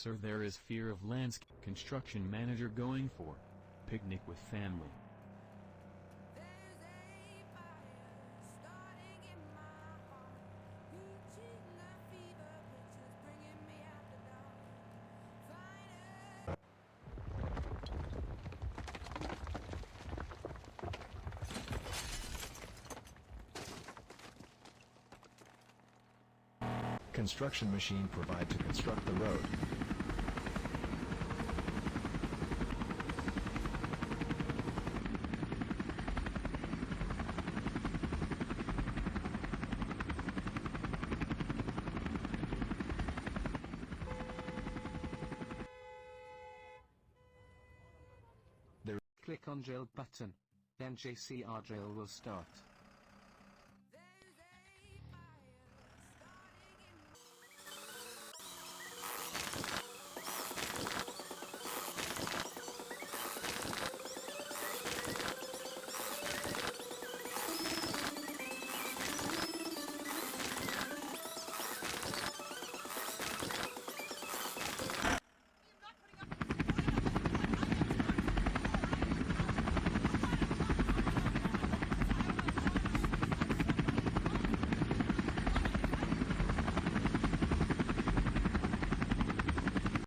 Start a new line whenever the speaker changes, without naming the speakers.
Sir, there is fear of landscape. Construction manager going for picnic with family.
Construction machine provide to construct the road.
Click on drill button, then JCR drill will start.